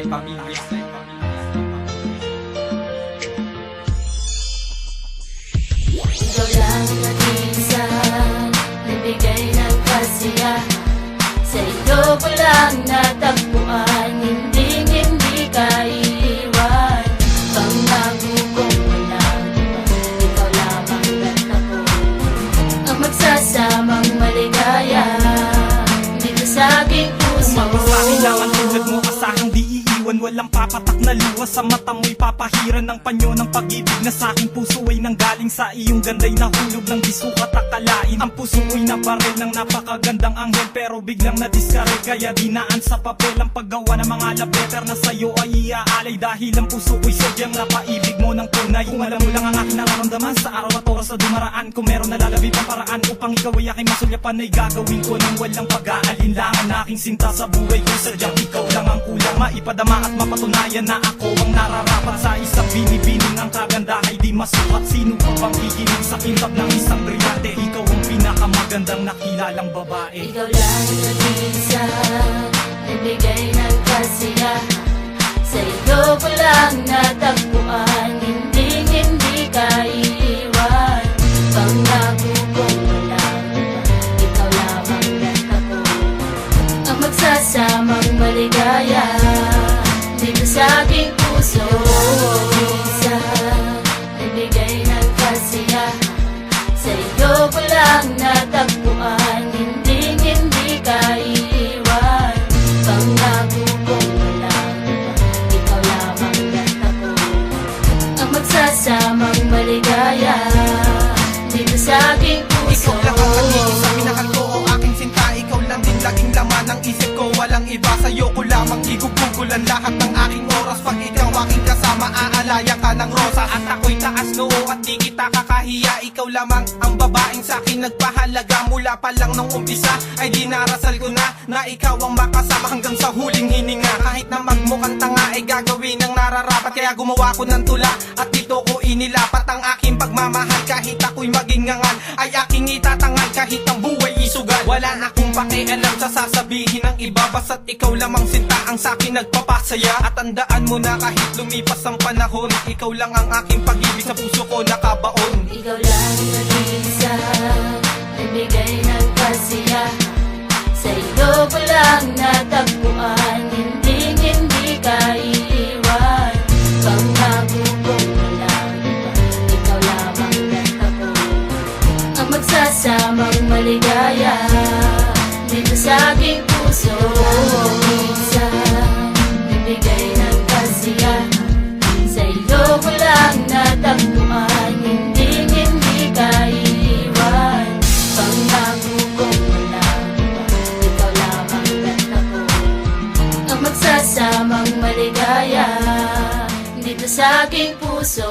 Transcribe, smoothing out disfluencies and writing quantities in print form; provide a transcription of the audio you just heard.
pamilya. Ikaw lang nag-iisa, nagbigay ng kasiya. Sa iyo ko lang natagpuan, hindi ka iiwan. Pangako kong walang iba, ikaw lamang at ako ang magsasamang maligaya dito sa aking puso. Umapasahin lang ang tulad mo, asahang di iiwan. Walang papatak na luha sa mata mo'y papahiran ng panyo ng pag-ibig na sa aking puso ay nanggaling sa iyong ganday na hulog ng bisukat akalain. Ang puso ko'y nabaril ng napakagandang anghel, pero biglang na-discard kaya dinaan sa papel ang paggawa ng mga love letter na sa'yo ay iaalay. Dahil ang puso ko'y sadyang napaibig mo ng tunay. Kung alam mo lang ang aking nararamdaman sa araw at oras na dumaraan, kung meron nalalabi pang paraan upang ikaw ay aking masulyapan, ay gagawin ko nang walang pag-aalinlangan. Aking sinta sa buhay ko, sadyang ikaw lang ang kulang. Maipadama at mapatunayan na ako ang nararapat sa isang binibining ang kaganda ay di masukat. Sino pa bang kikinig sa kintab ng isang brilyante? Ikaw ang pinakamagandang nakilalang babae. Ikaw lang nag-iisa, nagbigay ng kasiya. Sa iyo ko lang natagpuan, hindi ka iiwan. Pangako kong walang iba, ikaw lamang at ako ang magsasamang maligaya dito sa aking puso. Isa, nagbigay ng kasiya. Sa iyo ko lang natagpuan, hindi ka iiwan. Pangako kong walang iba, ikaw lamang at ako ang magsasamang maligaya dito sa aking puso. Ikaw lang ang nag-iisa, minahal ko o aking sinta. Ikaw lang din laging laman ng isip ko, walang iba. Sa'yo ko lamang igugugulan lahat ng aking oras. Pag ikaw aking kasama, aalaya ka ng rosa. At ako'y taas noo at di kita kakahiya. Ikaw lamang ang babaeng sa'kin nagpahalaga. Mula pa lang nung umpisa ay dinarasal ko na ikaw ang makasama hanggang sa huling hininga. Kahit na magmukhang tanga ay gagawin ang nararapat, kaya gumawa ko ng tula at dito ko inilapat ang aking pagmamahal. Kahit ako'y magingangan ay aking itatangal, kahit ang buhay isugal. Wala na akong pakialam sa sasabihin ng iba, basta't ikaw lamang sinta ang sa'kin nagpapasaya. At tandaan mo na kahit lumipas ang panahon, ikaw lang ang aking pag-ibig sa puso ko nakabaon. Ikaw lang nag-iisa, nagbigay ng kasiya. Sa iyo ko lang natagpuan, hindi ka iiwan. Pangako kong walang iba, ikaw lamang at ako ang magsasamang maligaya dito sa aking puso. Isa, nagbigay ng kasiya. Sa iyo ko lang natagpuan, hindi ka iiwan. Pangako kong walang iba, ikaw lamang at ako ang magsasamang maligaya dito sa aking puso.